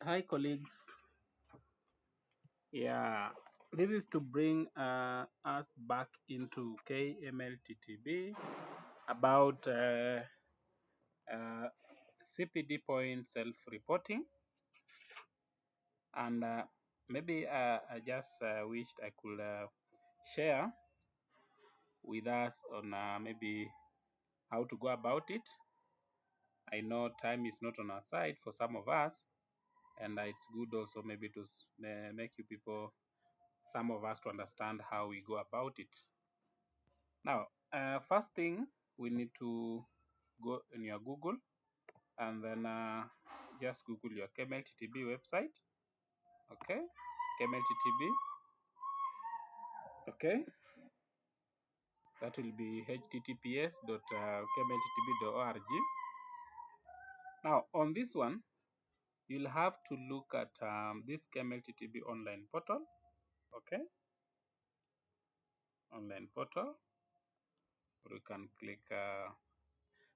Hi colleagues. Yeah, this is to bring us back into Kmlttb about CPD point self-reporting, and maybe I just wished I could share with us on maybe how to go about it. I know time is not on our side for some of us, and it's good also maybe to make you people, some of us, to understand how we go about it. Now, first thing, we need to go in your Google and then just Google your Kmlttb website. Okay, Kmlttb. Okay, that will be https://kmlttb.org. Now, on this one, you'll have to look at this Kmlttb online portal. Okay, online portal. Or you can click.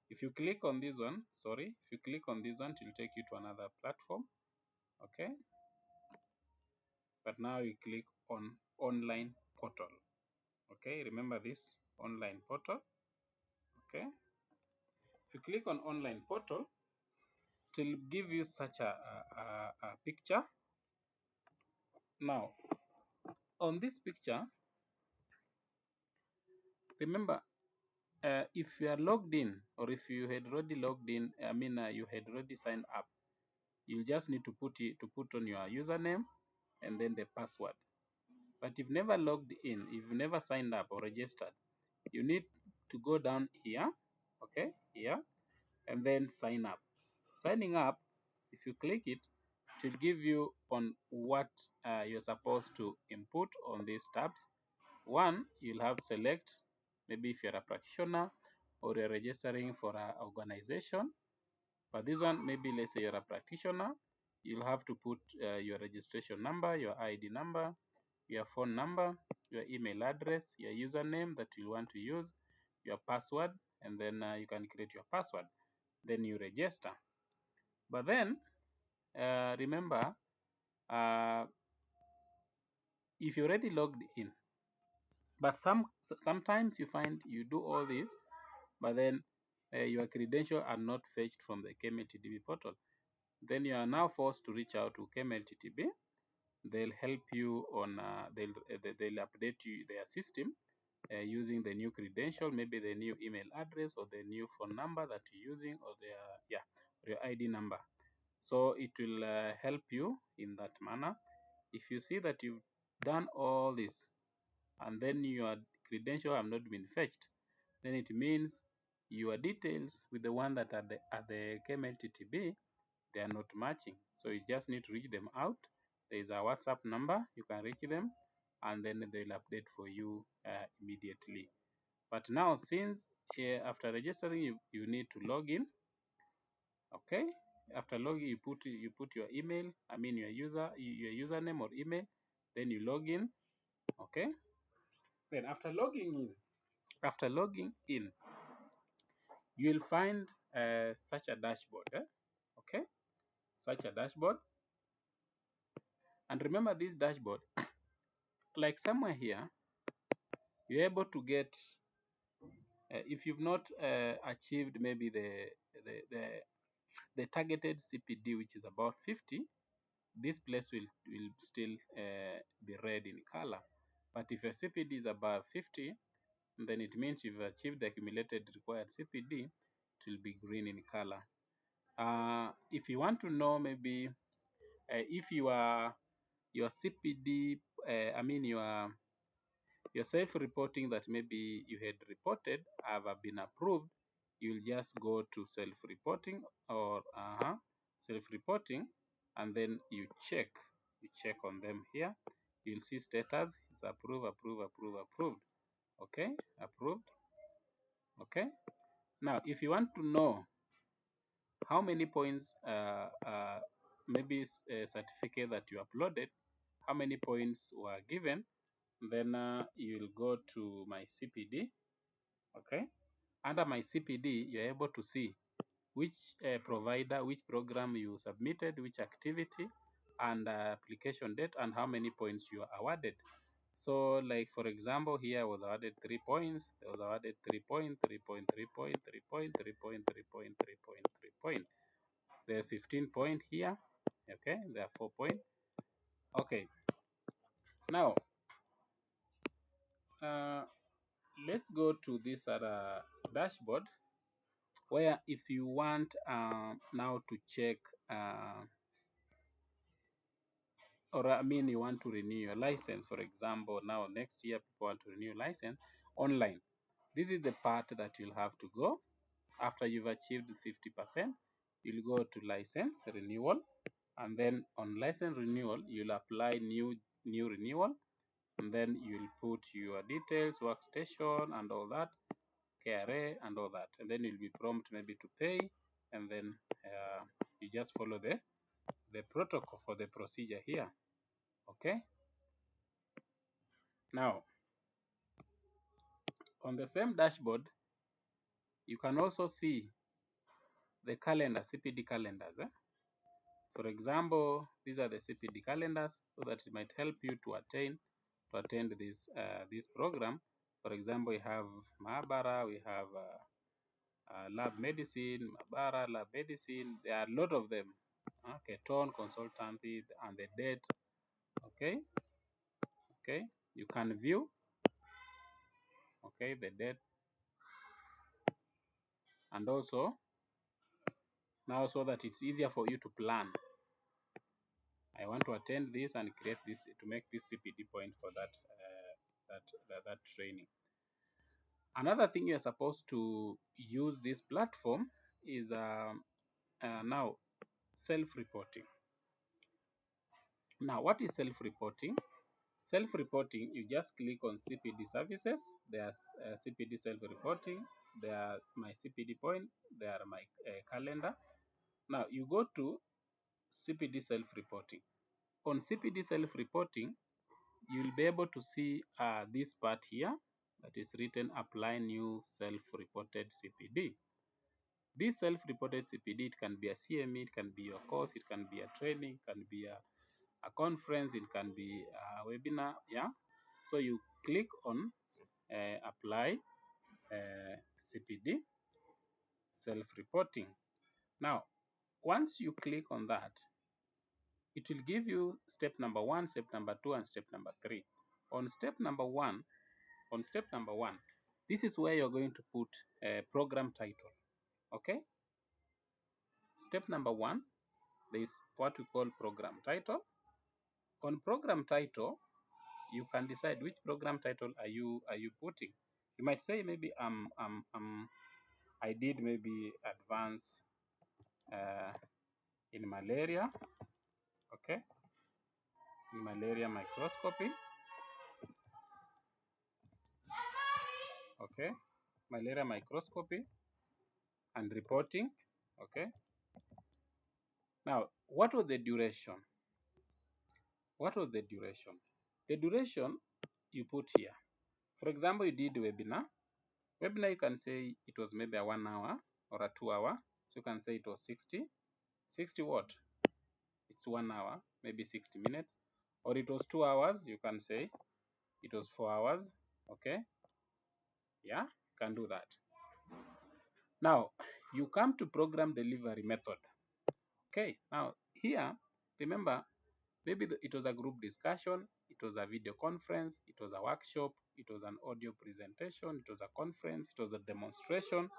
If you click on this one, if you click on this one, it will take you to another platform. Okay, but now you click on online portal. Okay, remember this online portal. Okay, if you click on online portal, it will give you such a picture. Now, on this picture, remember, if you are logged in, or if you had already logged in, you had already signed up, you just need to put on your username and then the password. But if never logged in, if you never signed up or registered, you need to go down here, okay, here, and then sign up. Signing up, if you click it, it will give you on what you're supposed to input on these tabs. One, you'll have select, maybe if you're a practitioner or you're registering for an organization. But this one, maybe let's say you're a practitioner, you'll have to put your registration number, your ID number, your phone number, your email address, your username that you want to use, your password, and then you can create your password. Then you register. But then remember, if you're already logged in, but sometimes you find you do all this, but then your credentials are not fetched from the Kmlttb portal. Then you are now forced to reach out to Kmlttb. They'll help you on, they'll update you their system using the new credential, maybe the new email address or the new phone number that you're using, or your ID number. So it will help you in that manner. If you see that you've done all this and then your credentials have not been fetched, then it means your details with the one that are the Kmlttb, they are not matching. So you just need to reach them out. There is a WhatsApp number, you can reach them, and then they'll update for you immediately. But now, since after registering, you need to log in. Okay, after logging, you put your email, your username or email, then you log in. Okay, then after logging in, you'll find such a dashboard. Okay, such a dashboard. And remember, this dashboard, like somewhere here, you're able to get, if you've not achieved maybe the targeted CPD, which is about 50, this place will still be red in color. But if your CPD is above 50, then it means you've achieved the accumulated required CPD. It will be green in color. If you want to know maybe if your CPD, your self-reporting that maybe you had reported have been approved, you'll just go to self-reporting or self-reporting, and then you check on them here. You'll see status is approved. Okay, approved. Okay, now if you want to know how many points maybe a certificate that you uploaded, how many points were given, then you'll go to my CPD. Okay, under my CPD, you're able to see which provider, which program you submitted, which activity, and application date, and how many points you are awarded. So like for example, here I was awarded 3 points, I was awarded 3 point, 3 point, 3 point, 3 point, 3 point, 3 point, 3 point, 3 point. There are 15 point here. Okay, there are 4 point. Okay. Now let's go to this other dashboard, where if you want now to check or I mean you want to renew your license, for example, now next year people want to renew license online. This is the part that you'll have to go. After you've achieved 50%, you'll go to license renewal, and then on license renewal, you'll apply new renewal, and then you'll put your details, workstation and all that, KRA and all that, and then you'll be prompt maybe to pay, and then you just follow the protocol for the procedure here. Okay. Now on the same dashboard, you can also see the calendar, CPD calendars. For example, these are the CPD calendars, so that it might help you to attend this program. For example, we have Maabara, we have lab medicine, Maabara, lab medicine. There are a lot of them. Keton, consultancy, and the date. Okay, okay. You can view. Okay, the date, and also now so that it's easier for you to plan. I want to attend this and create this to make this CPD point for that training. Another thing you're supposed to use this platform is now self-reporting. Now, what is self-reporting? Self-reporting, you just click on CPD services. There's CPD self-reporting. There are my CPD point. There are my calendar. Now, you go to CPD self-reporting. On CPD self-reporting, you'll be able to see this part here that is written apply new self-reported CPD. This self-reported CPD, it can be a CME, it can be your course, it can be a training, it can be a conference, it can be a webinar. Yeah. So you click on apply CPD self-reporting. Now, once you click on that, it will give you step number 1, step number 2, and step number 3. On step number one, this is where you're going to put a program title. Okay. Step number 1, there is what we call program title. On program title, you can decide which program title are you putting. You might say maybe I did maybe advanced in malaria. Okay. In malaria microscopy. Okay. Malaria microscopy and reporting. Okay. Now, what was the duration? What was the duration? The duration you put here. For example, you did webinar. Webinar, you can say it was maybe a 1 hour or a 2 hour. So you can say it was 60. 60 what? It's 1 hour, maybe 60 minutes. Or it was 2 hours, you can say it was 4 hours. Okay. Yeah, you can do that. Now, you come to program delivery method. Okay. Now, here, remember, maybe it was a group discussion, it was a video conference, it was a workshop, it was an audio presentation, it was a conference, it was a demonstration.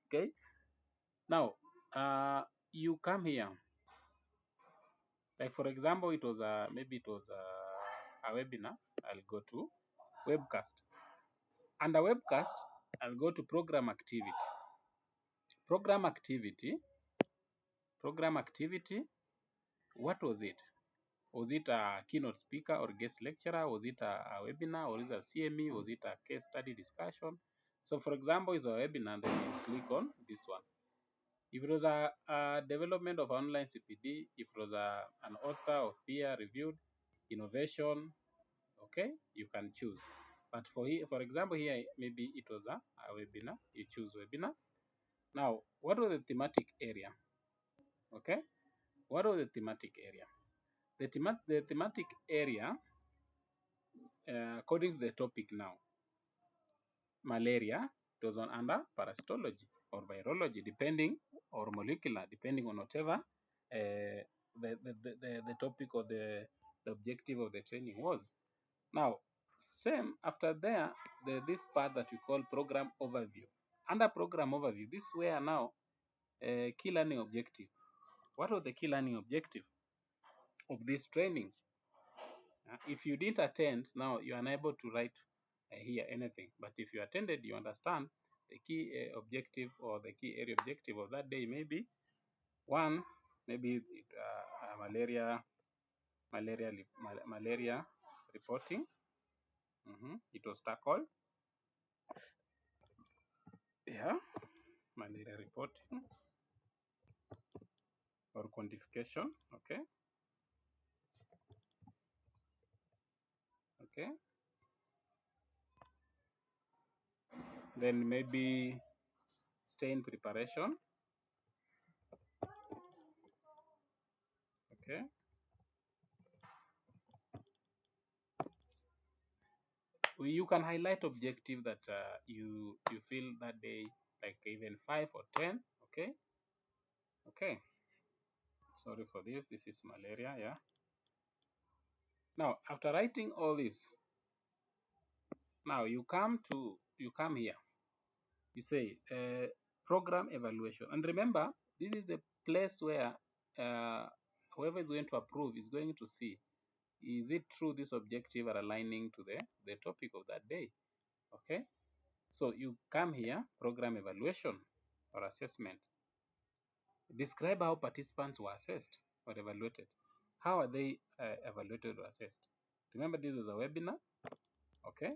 Okay. Now, you come here. Like for example, it was maybe it was a webinar. I'll go to webcast. Under webcast, I'll go to program activity. Program activity. Program activity. What was it? Was it a keynote speaker or guest lecturer? Was it a webinar, or is it a CME? Was it a case study discussion? So for example, it's a webinar, then you click on this one. If it was a development of online CPD, if it was an author of peer reviewed innovation, okay, you can choose. But for example, here maybe it was a webinar. You choose webinar. Now, what was the thematic area? Okay, what was the thematic area? The thematic area, according to the topic now, malaria, it was on under parasitology or virology, depending, or molecular, depending on whatever the topic or the objective of the training was. Now, same after there, this part that we call program overview. Under program overview, this is where now key learning objective. What was the key learning objective of this training? If you didn't attend, now you are unable to write here anything. But if you attended, you understand the key objective or the key area objective of that day. Maybe one, maybe malaria reporting. It was tackled. Yeah, malaria reporting or quantification. Okay. Okay. Then maybe stain preparation. Okay. You can highlight objective that you feel that day, like even 5 or 10. Okay. Okay. Sorry for this. This is malaria. Yeah. Now, after writing all this, now you come here. You say program evaluation, and remember, this is the place where whoever is going to approve is going to see, is it true this objective are aligning to the topic of that day? Okay. So you come here, program evaluation or assessment. Describe how participants were assessed or evaluated. How are they evaluated or assessed? Remember, this was a webinar. Okay.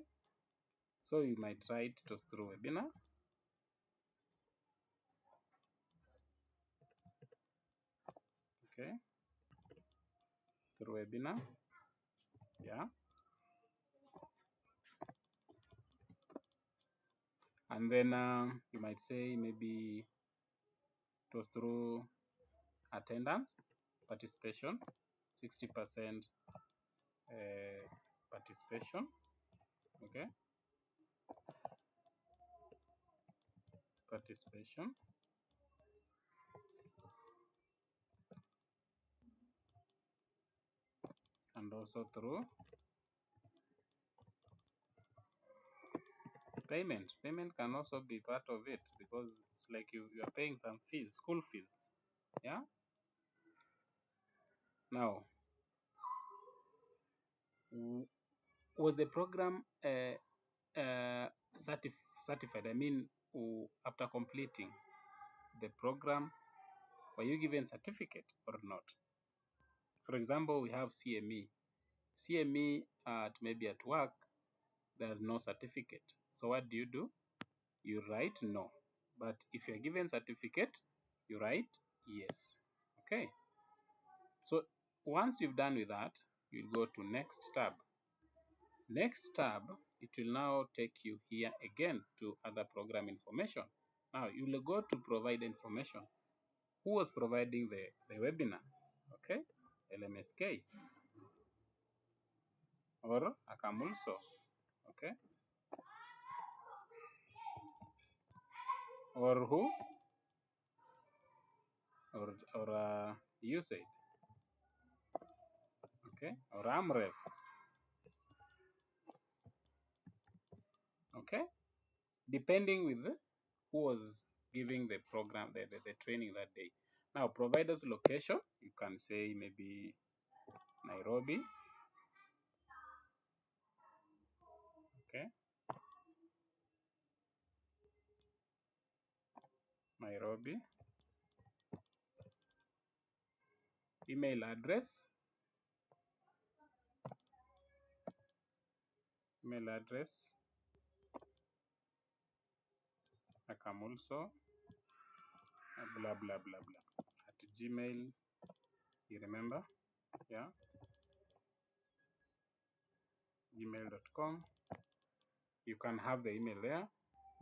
So you might write it was through webinar. Okay. Through webinar. Yeah. And then you might say maybe it was through attendance, participation, 60% participation. Okay. Participation. And also through payment. Payment can also be part of it because it's like you are paying some fees, school fees. Yeah. Now, was the program certified? I mean, after completing the program, were you given certificate or not? For example, we have CME. CME maybe at work, there's no certificate. So what do? You write no. But if you're given certificate, you write yes. Okay. So once you've done with that, you'll go to next tab. Next tab, it will now take you here again to other program information. Now you will go to provide information. Who was providing the webinar? Okay, LMSK or Akamulso. Okay, or who? Or USAID. Okay, or AMREF. Okay, depending with who was giving the program, the training that day. Now, provider's location, you can say maybe Nairobi. Okay, Nairobi. Email address. Email address. Akamulso. Blah blah blah blah at Gmail. You remember? Yeah. Gmail.com. You can have the email there.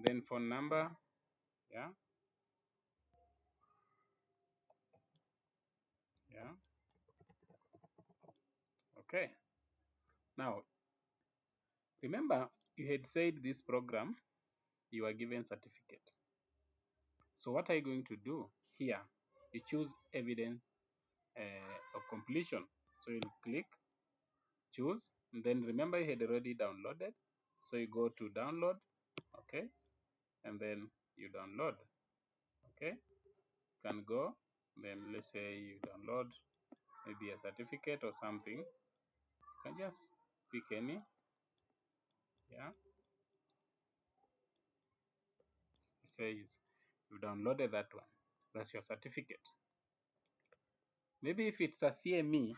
Then phone number. Yeah. Okay. Now, remember you had said this program, you are given certificate. So what are you going to do here? You choose evidence of completion. So you'll click choose, and then remember you had already downloaded. So you go to download, okay, and then you download, okay. You can go, then let's say you download maybe a certificate or something. You can just pick any, yeah. It says you downloaded that one. That's your certificate. Maybe if it's a CME,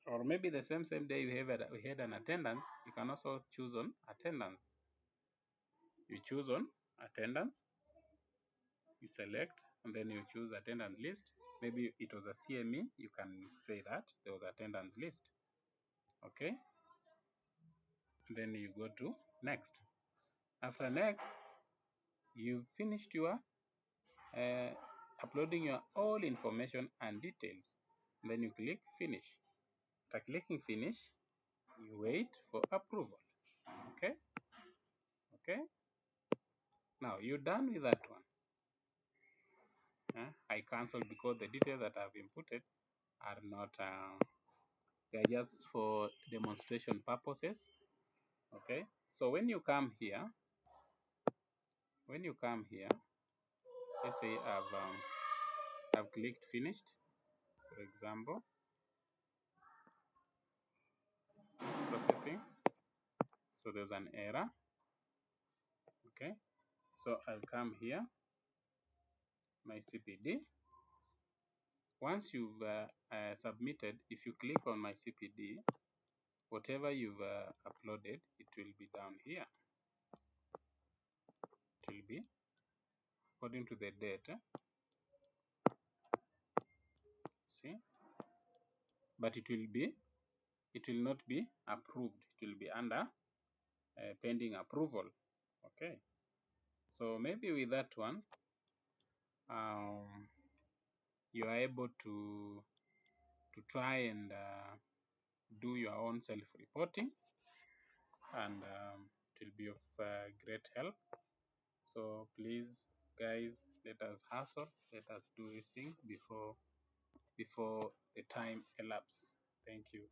or maybe the same day we had an attendance, you can also choose on attendance. You choose on attendance, you select, and then you choose attendance list. Maybe it was a CME, you can say that there was attendance list. Okay. Then you go to next. After next, you've finished your uploading your all information and details. Then you click finish. After clicking finish, you wait for approval. Okay. Okay. Now you're done with that one. I cancelled because the details that I've inputted are not, they're just for demonstration purposes. Okay. So when you come here, let's say I've clicked finished, for example, processing. So there's an error. Okay. So I'll come here, my CPD. Once you've submitted, if you click on my CPD, whatever you've uploaded, it will be down here. It will be according to the date. See, but it will not be approved. It will be under pending approval. Okay. So maybe with that one, you are able to try and do your own self-reporting, and it will be of great help. So please, guys, let us hustle. Let us do these things before the time elapses. Thank you.